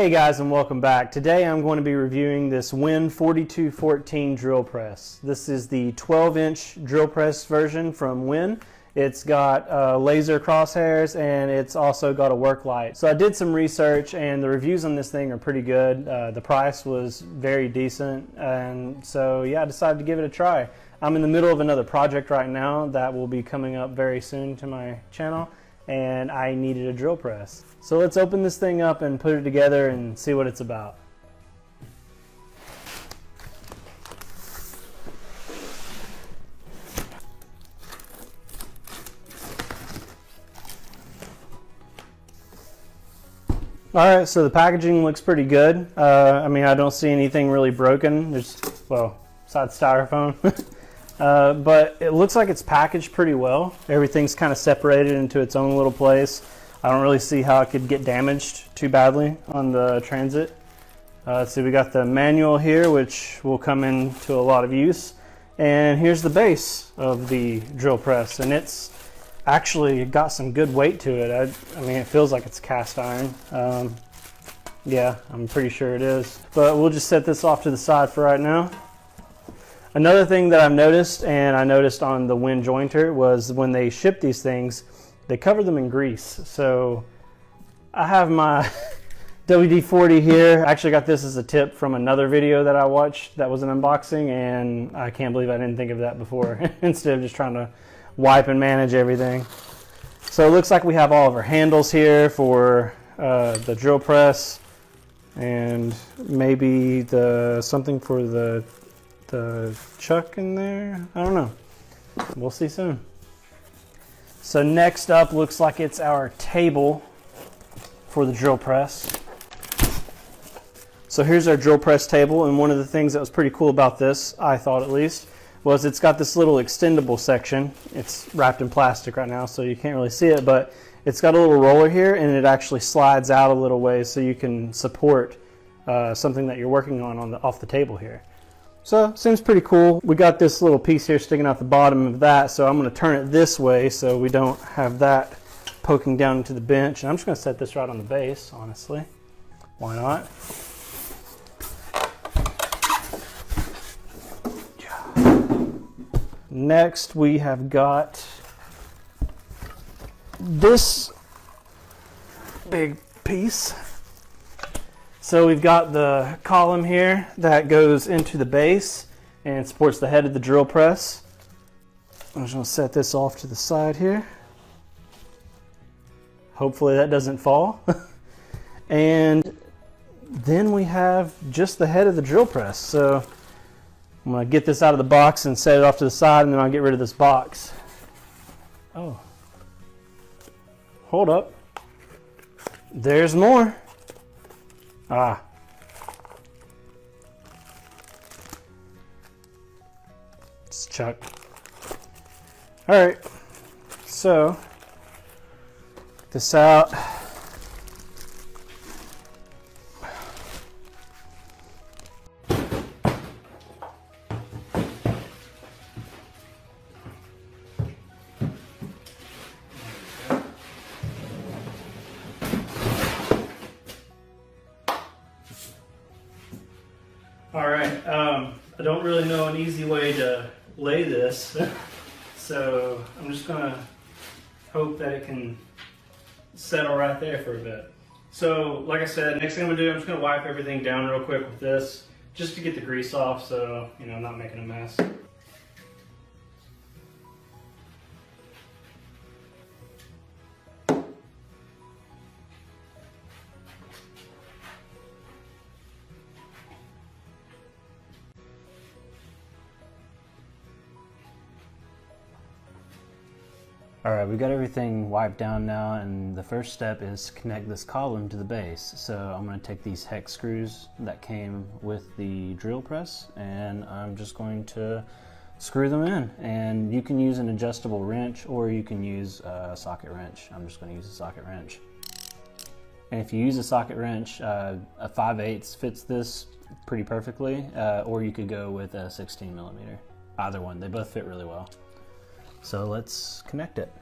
Hey guys, and welcome back. Today I'm going to be reviewing this WEN 4214 drill press. This is the 12-inch drill press version from WEN. It's got laser crosshairs and it's also got a work light. So I did some research and the reviews on this thing are pretty good. The price was very decent, and so yeah, I decided to give it a try. I'm in the middle of another project right now that will be coming up very soon to my channel, and I needed a drill press. So let's open this thing up and put it together and see what it's about. Alright, so the packaging looks pretty good. I mean, I don't see anything really broken. There's, well, besides styrofoam. But it looks like it's packaged pretty well. Everything's kind of separated into its own little place. I don't really see how it could get damaged too badly on the transit. Let's see, we got the manual here, which will come into a lot of use. And here's the base of the drill press, and it's actually got some good weight to it. I mean, it feels like it's cast iron. Yeah, I'm pretty sure it is. But we'll just set this off to the side for right now. Another thing that I've noticed, and I noticed on the WEN jointer, was when they ship these things, they cover them in grease. So I have my WD-40 here. I actually got this as a tip from another video that I watched that was an unboxing, and I can't believe I didn't think of that before instead of just trying to wipe and manage everything. So it looks like we have all of our handles here for the drill press, and maybe something for the chuck in there. I don't know. We'll see soon. So next up looks like it's our table for the drill press. So here's our drill press table, and one of the things that was pretty cool about this, I thought at least, was it's got this little extendable section. It's wrapped in plastic right now, so you can't really see it, but it's got a little roller here, and it actually slides out a little ways so you can support something that you're working on off the table here. So seems pretty cool. We got this little piece here sticking out the bottom of that, so I'm going to turn it this way so we don't have that poking down into the bench. And I'm just going to set this right on the base, honestly. Why not? Next we have got this big piece. So we've got the column here that goes into the base and supports the head of the drill press. I'm just going to set this off to the side here. Hopefully that doesn't fall. And then we have just the head of the drill press. So I'm going to get this out of the box and set it off to the side, and then I'll get rid of this box. Oh. Hold up. There's more. Ah. It's chuck. Alright. So, get this out. Alright, I don't really know an easy way to lay this, so I'm just going to hope that it can settle right there for a bit. So, like I said, next thing I'm going to do, I'm just going to wipe everything down real quick with this, just to get the grease off so, you know, I'm not making a mess. Alright, we got everything wiped down now, and the first step is to connect this column to the base. So I'm going to take these hex screws that came with the drill press, and I'm just going to screw them in. And you can use an adjustable wrench, or you can use a socket wrench. I'm just going to use a socket wrench. And if you use a socket wrench, a 5/8 fits this pretty perfectly, or you could go with a 16mm. Either one, they both fit really well. So let's connect it.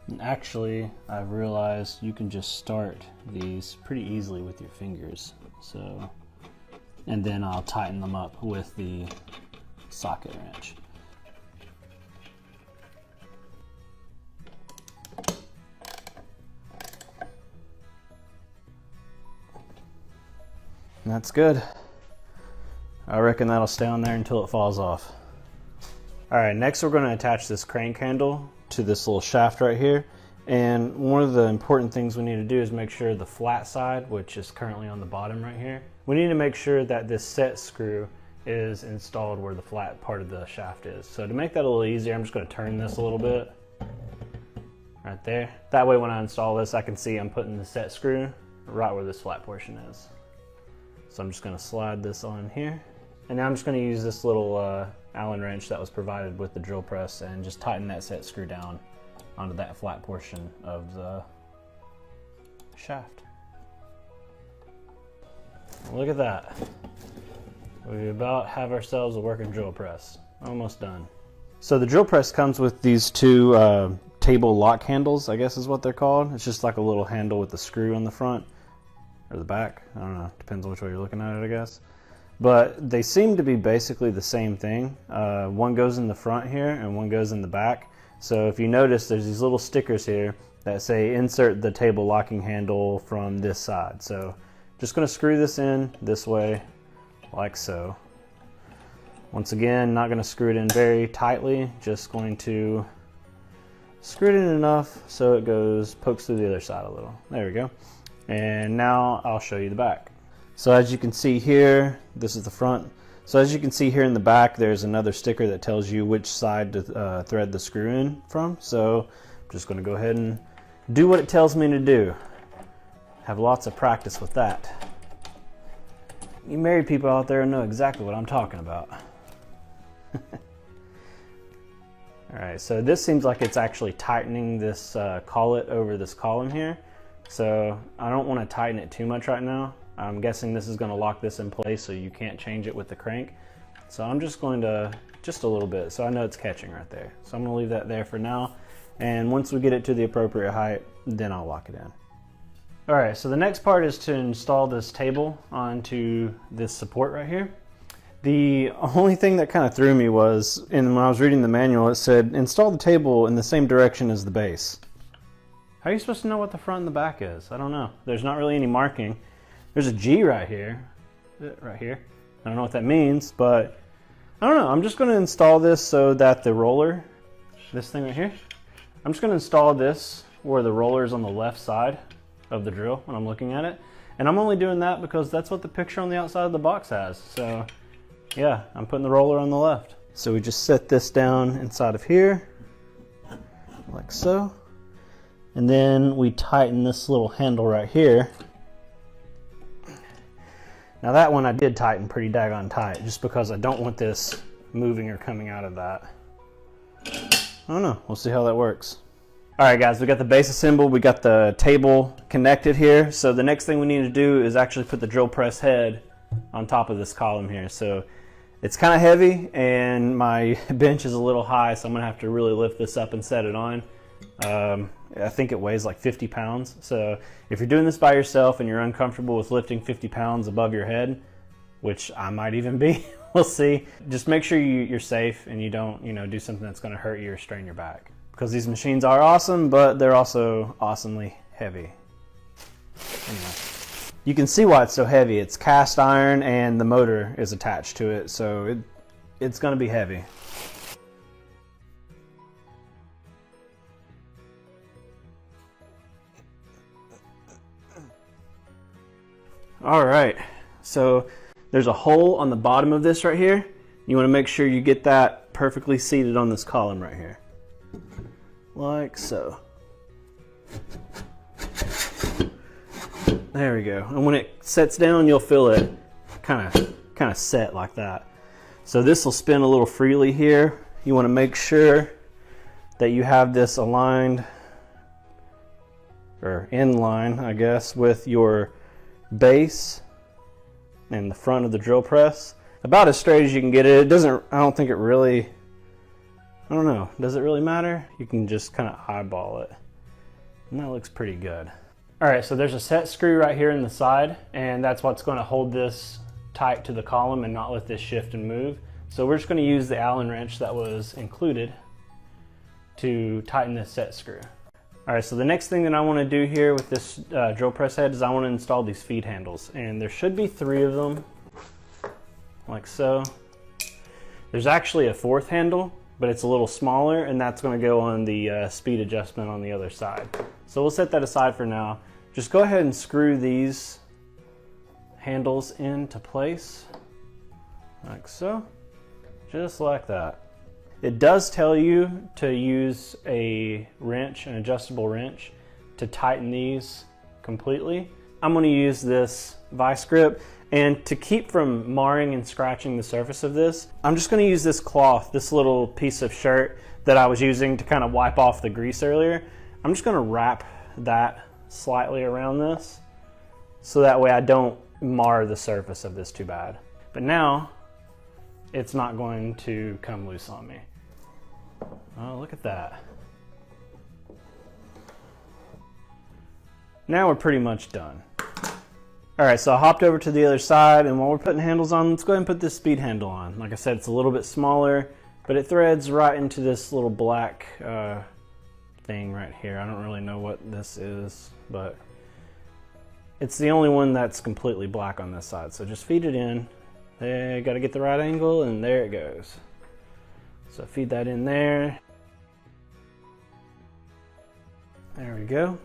And actually, I've realized you can just start these pretty easily with your fingers. So, and then I'll tighten them up with the socket wrench. And that's good. I reckon that'll stay on there until it falls off. All right, next we're going to attach this crank handle to this little shaft right here. And one of the important things we need to do is make sure the flat side, which is currently on the bottom right here, we need to make sure that this set screw is installed where the flat part of the shaft is. So to make that a little easier, I'm just going to turn this a little bit right there. That way when I install this, I can see I'm putting the set screw right where this flat portion is. So I'm just going to slide this on here. And now I'm just going to use this little Allen wrench that was provided with the drill press and just tighten that set screw down onto that flat portion of the shaft. Look at that. We about have ourselves a working drill press. Almost done. So the drill press comes with these two table lock handles, I guess is what they're called. It's just like a little handle with the screw on the front or the back. I don't know, depends on which way you're looking at it, I guess. But they seem to be basically the same thing. One goes in the front here and one goes in the back. So if you notice, there's these little stickers here that say insert the table locking handle from this side. So just going to screw this in this way, like so. Once again, not going to screw it in very tightly, just going to screw it in enough so it pokes through the other side a little. There we go. And now I'll show you the back. So as you can see here, this is the front. So as you can see here in the back, there's another sticker that tells you which side to thread the screw in from. So I'm just going to go ahead and do what it tells me to do. Have lots of practice with that. You married people out there know exactly what I'm talking about. Alright, so this seems like it's actually tightening this collet over this column here. So I don't want to tighten it too much right now. I'm guessing this is going to lock this in place so you can't change it with the crank. So I'm just going to, just a little bit, so I know it's catching right there. So I'm going to leave that there for now. And once we get it to the appropriate height, then I'll lock it in. All right, so the next part is to install this table onto this support right here. The only thing that kind of threw me was, when I was reading the manual, it said, install the table in the same direction as the base. How are you supposed to know what the front and the back is? I don't know. There's not really any marking. There's a G right here. I don't know what that means, but I don't know. I'm just going to install this so that the roller, this thing right here, I'm just going to install this where the roller is on the left side of the drill when I'm looking at it. And I'm only doing that because that's what the picture on the outside of the box has. So yeah, I'm putting the roller on the left. So we just set this down inside of here, like so. And then we tighten this little handle right here. Now that one I did tighten pretty daggone tight just because I don't want this moving or coming out of that. I don't know, we'll see how that works. All right guys, we got the base assembled, we got the table connected here. So the next thing we need to do is actually put the drill press head on top of this column here. So it's kind of heavy and my bench is a little high, so I'm gonna have to really lift this up and set it on. I think it weighs like 50 pounds. So if you're doing this by yourself and you're uncomfortable with lifting 50 pounds above your head, which I might even be, we'll see. Just make sure you're safe and you don't, do something that's going to hurt you or strain your back. Because these machines are awesome, but they're also awesomely heavy. Anyway, you can see why it's so heavy. It's cast iron and the motor is attached to it, so it's going to be heavy. All right, so there's a hole on the bottom of this right here. You want to make sure you get that perfectly seated on this column right here. Like so. There we go. And when it sets down, you'll feel it kind of set like that. So this will spin a little freely here. You want to make sure that you have this aligned, or in line, I guess, with your base and the front of the drill press. About as straight as you can get it. I don't think it really, I don't know, does it really matter? You can just kind of eyeball it. And that looks pretty good. All right, so there's a set screw right here in the side, and that's what's going to hold this tight to the column and not let this shift and move. So we're just going to use the Allen wrench that was included to tighten this set screw. All right, so the next thing that I want to do here with this drill press head is I want to install these feed handles, and there should be 3 of them, like so. There's actually a 4th handle, but it's a little smaller, and that's going to go on the speed adjustment on the other side. So we'll set that aside for now. Just go ahead and screw these handles into place, like so, just like that. It does tell you to use a wrench, an adjustable wrench, to tighten these completely. I'm going to use this vice grip, and to keep from marring and scratching the surface of this, I'm just going to use this cloth, this little piece of shirt that I was using to kind of wipe off the grease earlier. I'm just going to wrap that slightly around this, so that way I don't mar the surface of this too bad. But now it's not going to come loose on me. Oh, look at that. Now we're pretty much done. All right, so I hopped over to the other side, and while we're putting handles on, let's go ahead and put this speed handle on. Like I said, it's a little bit smaller, but it threads right into this little black thing right here. I don't really know what this is, but it's the only one that's completely black on this side. So just feed it in. There, got to get the right angle, and there it goes. So feed that in there. There we go.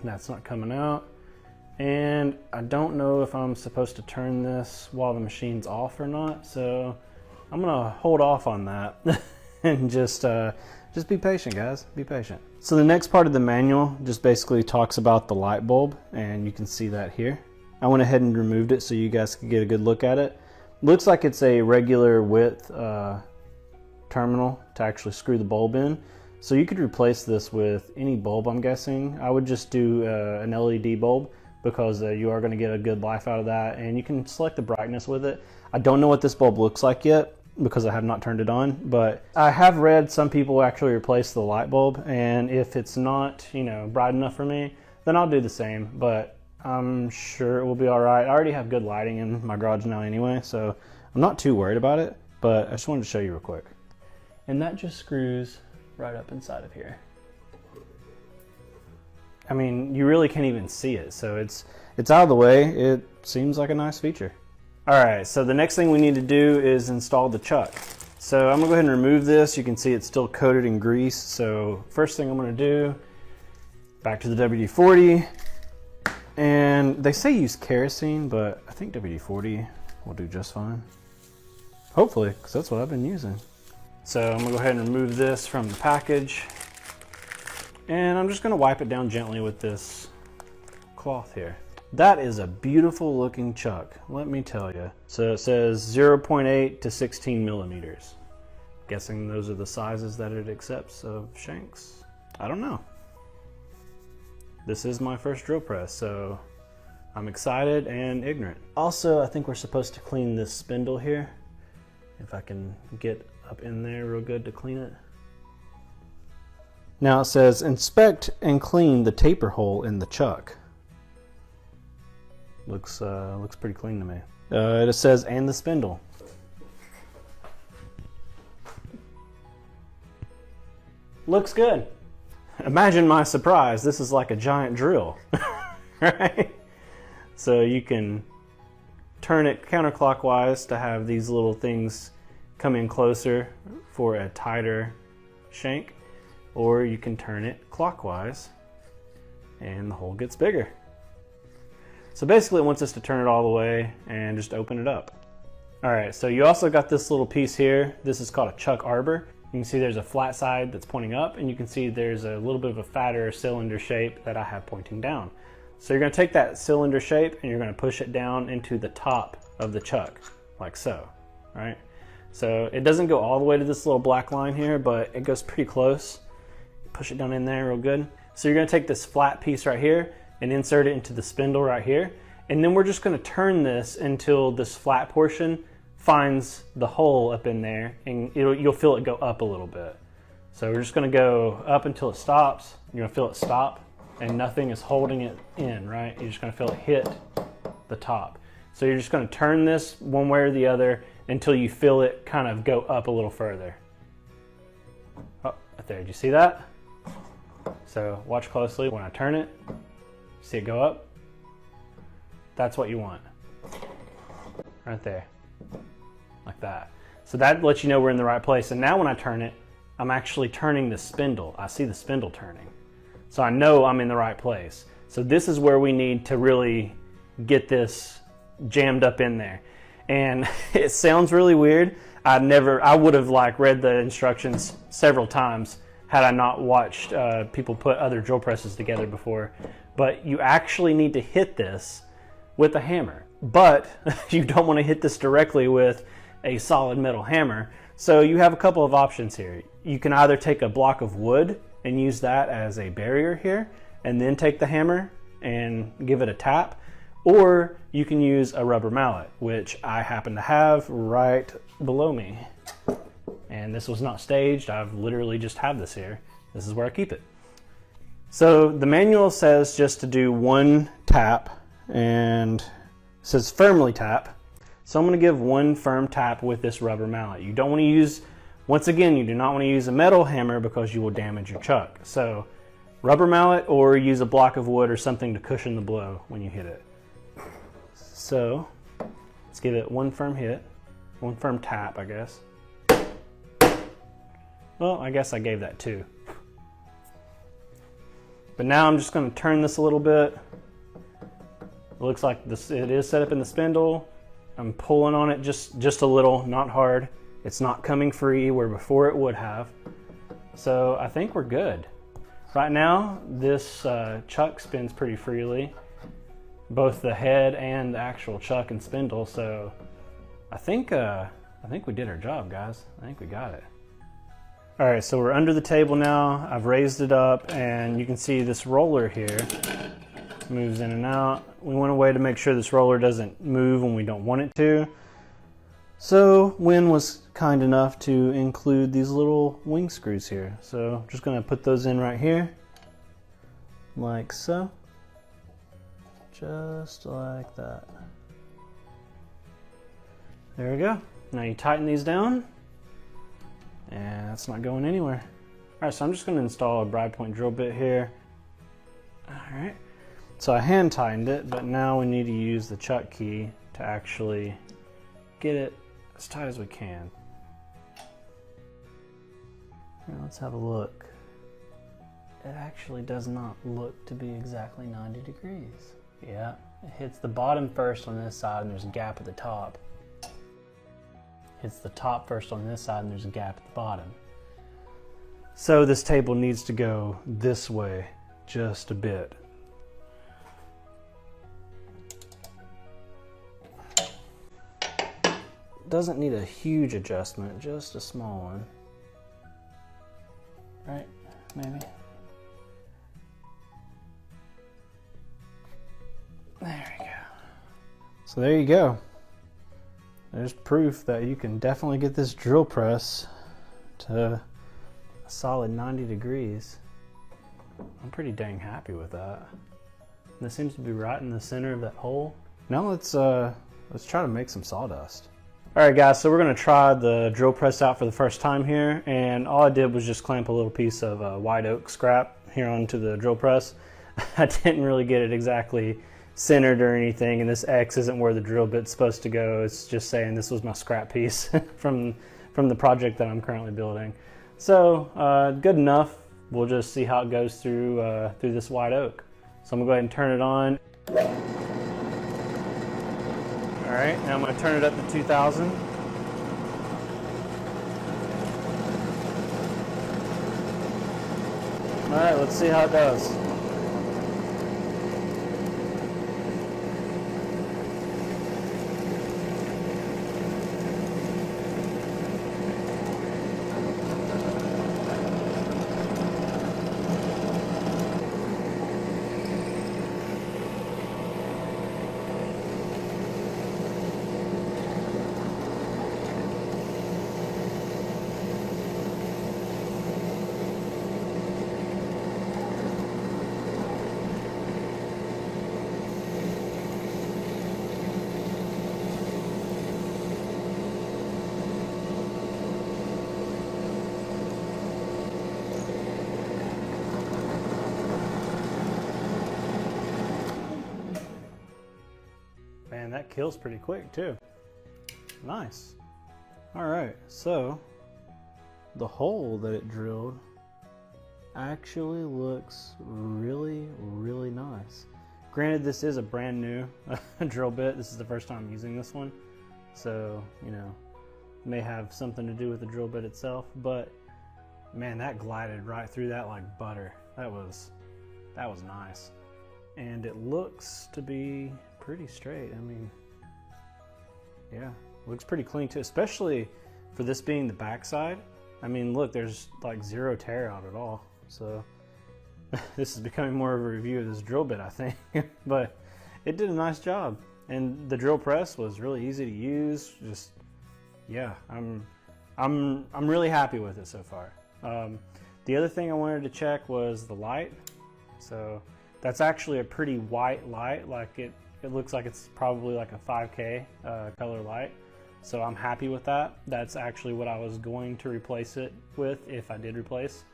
That's not coming out. And I don't know if I'm supposed to turn this while the machine's off or not, so I'm gonna hold off on that and just be patient, guys. Be patient. So the next part of the manual just basically talks about the light bulb, and you can see that here. I went ahead and removed it so you guys could get a good look at it. Looks like it's a regular width terminal to actually screw the bulb in. So you could replace this with any bulb, I'm guessing. I would just do an LED bulb, because you are going to get a good life out of that, and you can select the brightness with it. I don't know what this bulb looks like yet because I have not turned it on, but I have read some people actually replace the light bulb, and if it's not, you know, bright enough for me, then I'll do the same, but I'm sure it will be all right. I already have good lighting in my garage now anyway, so I'm not too worried about it, but I just wanted to show you real quick. And that just screws right up inside of here. I mean, you really can't even see it, so it's out of the way. It seems like a nice feature. All right, so the next thing we need to do is install the chuck. So I'm gonna go ahead and remove this. You can see it's still coated in grease. So first thing I'm gonna do, back to the WD-40, and they say use kerosene, but I think WD-40 will do just fine. Hopefully, because that's what I've been using. So I'm gonna go ahead and remove this from the package. And I'm just going to wipe it down gently with this cloth here. That is a beautiful looking chuck, let me tell you. So it says 0.8 to 16 millimeters. Guessing those are the sizes that it accepts of shanks. I don't know. This is my first drill press, so I'm excited and ignorant. Also, I think we're supposed to clean this spindle here. If I can get up in there real good to clean it. Now it says, inspect and clean the taper hole in the chuck. Looks pretty clean to me. It says, and the spindle. Looks good. Imagine my surprise. This is like a giant drill, right? So you can turn it counterclockwise to have these little things come in closer for a tighter shank. Or you can turn it clockwise and the hole gets bigger. So basically it wants us to turn it all the way and just open it up. All right, so you also got this little piece here. This is called a chuck arbor. You can see there's a flat side that's pointing up, and you can see there's a little bit of a fatter cylinder shape that I have pointing down. So you're gonna take that cylinder shape and you're gonna push it down into the top of the chuck, like so, right? So it doesn't go all the way to this little black line here, but it goes pretty close. Push it down in there real good. So you're gonna take this flat piece right here and insert it into the spindle right here. And then we're just gonna turn this until this flat portion finds the hole up in there, and you'll feel it go up a little bit. So we're just gonna go up until it stops. You're gonna feel it stop, and nothing is holding it in, right? You're just gonna feel it hit the top. So you're just gonna turn this one way or the other until you feel it kind of go up a little further. Oh, right there, did you see that? So watch closely. When I turn it, see it go up? That's what you want. Right there, like that. So that lets you know we're in the right place. And now when I turn it, I'm actually turning the spindle. I see the spindle turning. So I know I'm in the right place. So this is where we need to really get this jammed up in there. And it sounds really weird. I would have like read the instructions several times had I not watched people put other drill presses together before. But you actually need to hit this with a hammer. But you don't want to hit this directly with a solid metal hammer. So you have a couple of options here. You can either take a block of wood and use that as a barrier here, and then take the hammer and give it a tap, or you can use a rubber mallet, which I happen to have right below me. And this was not staged. I've literally just have this here. This is where I keep it. So the manual says just to do one tap, and it says firmly tap. So I'm going to give one firm tap with this rubber mallet. You don't want to use, once again, you do not want to use a metal hammer because you will damage your chuck. So rubber mallet, or use a block of wood or something to cushion the blow when you hit it. So let's give it one firm hit, one firm tap, I guess. Well, I guess I gave that two. But now I'm just going to turn this a little bit. It looks like this, it is set up in the spindle. I'm pulling on it just a little, not hard. It's not coming free where before it would have. So I think we're good. Right now, this chuck spins pretty freely, both the head and the actual chuck and spindle. So I think we did our job, guys. I think we got it. All right, so we're under the table now. I've raised it up, and you can see this roller here moves in and out. We went away to make sure this roller doesn't move when we don't want it to. So WEN was kind enough to include these little wing screws here. So I'm just going to put those in right here, like so. Just like that. There we go. Now you tighten these down, and that's not going anywhere. All right, so I'm just going to install a bride point drill bit here. All right. So I hand tightened it, but now we need to use the chuck key to actually get it as tight as we can. Now let's have a look. It actually does not look to be exactly 90 degrees. Yeah, it hits the bottom first on this side and there's a gap at the top. Hits the top first on this side and there's a gap at the bottom. So this table needs to go this way just a bit. Doesn't need a huge adjustment, just a small one. Right, maybe. There we go. So there you go. There's proof that you can definitely get this drill press to a solid 90 degrees. I'm pretty dang happy with that. And this seems to be right in the center of that hole. Now let's try to make some sawdust. Alright guys, so we're going to try the drill press out for the first time here, and all I did was just clamp a little piece of white oak scrap here onto the drill press. I didn't really get it exactly centered or anything, and this X isn't where the drill bit's supposed to go. It's just saying this was my scrap piece from the project that I'm currently building. So good enough. We'll just see how it goes through this white oak. So I'm going to go ahead and turn it on. All right, now I'm going to turn it up to 2000. All right, let's see how it does. that kills pretty quick too. Nice. All right, so the hole that it drilled actually looks really, really nice. Granted, this is a brand new drill bit. This is the first time using this one. So, you know, may have something to do with the drill bit itself, but man, that glided right through that like butter. That was nice. And it looks to be pretty straight. I mean, yeah, looks pretty clean too, especially for this being the backside. I mean, look, there's like zero tear out at all. So this is becoming more of a review of this drill bit, I think. But it did a nice job. And the drill press was really easy to use. Just, yeah, I'm really happy with it so far. The other thing I wanted to check was the light. So that's actually a pretty white light. Like it looks like it's probably like a 5K color light. So I'm happy with that. That's actually what I was going to replace it with if I did replace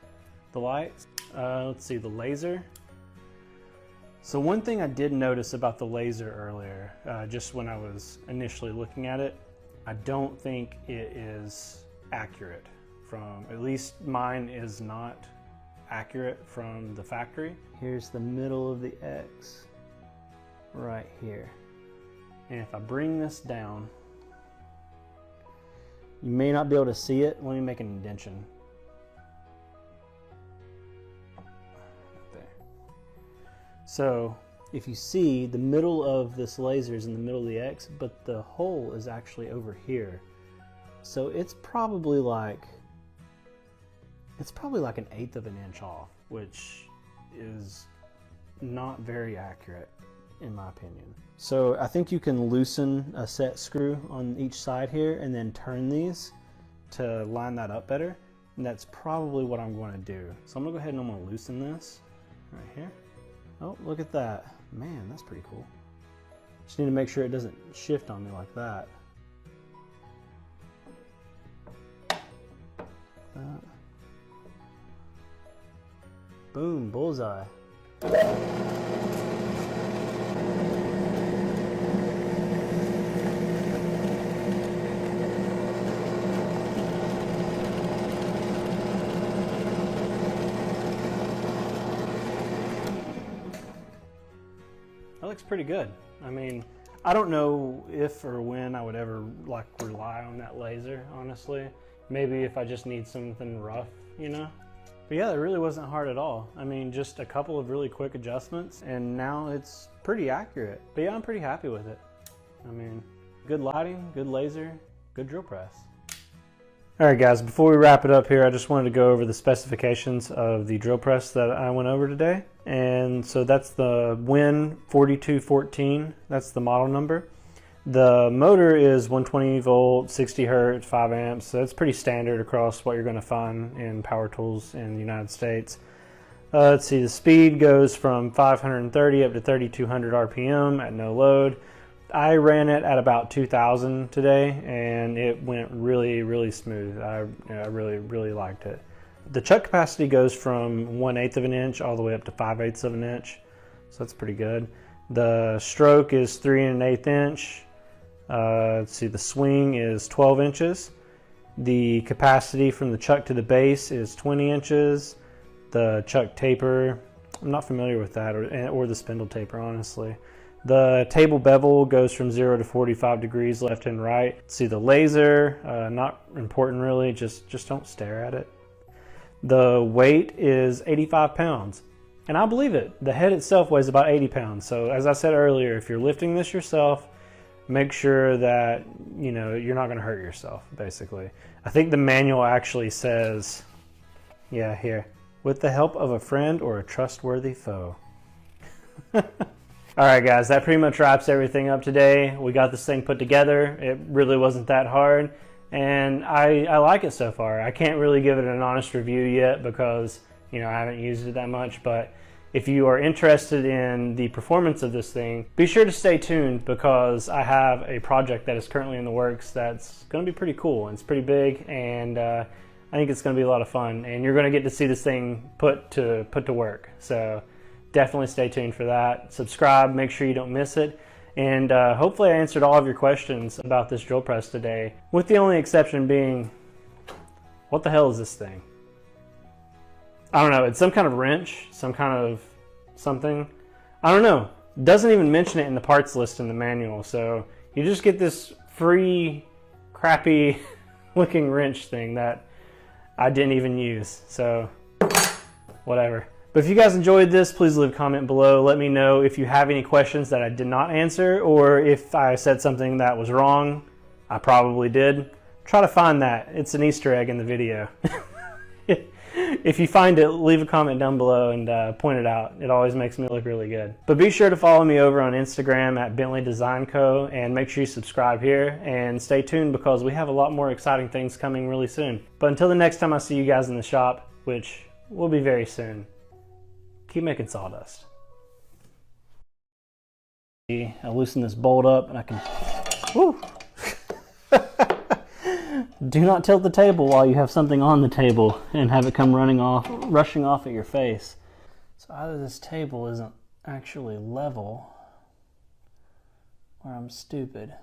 the light. Let's see, the laser. So one thing I did notice about the laser earlier, just when I was initially looking at it, I don't think it is accurate from, at least mine is not accurate from the factory. Here's the middle of the X right here. And if I bring this down, you may not be able to see it. Let me make an indention. So if you see, the middle of this laser is in the middle of the X, but the hole is actually over here. So it's probably like an 1/8 of an inch off, which is not very accurate in my opinion. So I think you can loosen a set screw on each side here and then turn these to line that up better. And that's probably what I'm going to do. So I'm gonna go ahead and I'm gonna loosen this right here. Oh, look at that. Man, that's pretty cool. Just need to make sure it doesn't shift on me like that. Boom, bullseye. That looks pretty good. I mean, I don't know if or when I would ever like rely on that laser, honestly. Maybe if I just need something rough, you know? But yeah, it really wasn't hard at all. I mean, just a couple of really quick adjustments and now it's pretty accurate. But yeah, I'm pretty happy with it. I mean, good lighting, good laser, good drill press. All right guys, before we wrap it up here, I just wanted to go over the specifications of the drill press that I went over today. And so that's the WEN 4214, that's the model number. The motor is 120 volt, 60 hertz, 5 amps, so that's pretty standard across what you're going to find in power tools in the United States. Let's see, the speed goes from 530 up to 3200 RPM at no load. I ran it at about 2000 today and it went really, really smooth. I really liked it. The chuck capacity goes from 1/8 of an inch all the way up to 5/8 of an inch, so that's pretty good. The stroke is 3 1/8 inch. Let's see, the swing is 12 inches. The capacity from the chuck to the base is 20 inches. The chuck taper, I'm not familiar with that, or the spindle taper, honestly. The table bevel goes from 0 to 45 degrees left and right. See the laser, not important really, just don't stare at it. The weight is 85 pounds, and I believe it. The head itself weighs about 80 pounds. So as I said earlier, if you're lifting this yourself, make sure that you know you're not going to hurt yourself, basically. I think the manual actually says, yeah, here, with the help of a friend or a trustworthy foe. All right, guys, that pretty much wraps everything up today. We got this thing put together. It really wasn't that hard, and I like it so far. I can't really give it an honest review yet because, you know, I haven't used it that much, but if you are interested in the performance of this thing, be sure to stay tuned because I have a project that is currently in the works that's going to be pretty cool. It's pretty big, and I think it's going to be a lot of fun, and you're going to get to see this thing put to work. So definitely stay tuned for that. Subscribe, make sure you don't miss it. And hopefully I answered all of your questions about this drill press today, with the only exception being, what the hell is this thing? I don't know, it's some kind of wrench, some kind of something. I don't know. It doesn't even mention it in the parts list in the manual, so you just get this free, crappy looking wrench thing that I didn't even use, so whatever. But if you guys enjoyed this, please leave a comment below. Let me know if you have any questions that I did not answer, or if I said something that was wrong. I probably did. Try to find that. It's an Easter egg in the video. If you find it, leave a comment down below and point it out. It always makes me look really good. But be sure to follow me over on Instagram at Bentley Design Co. and make sure you subscribe here and stay tuned because we have a lot more exciting things coming really soon. But until the next time I see you guys in the shop, which will be very soon, keep making sawdust. I loosen this bolt up and I can, woo! Do not tilt the table while you have something on the table and have it come rushing off at your face. So either this table isn't actually level or I'm stupid.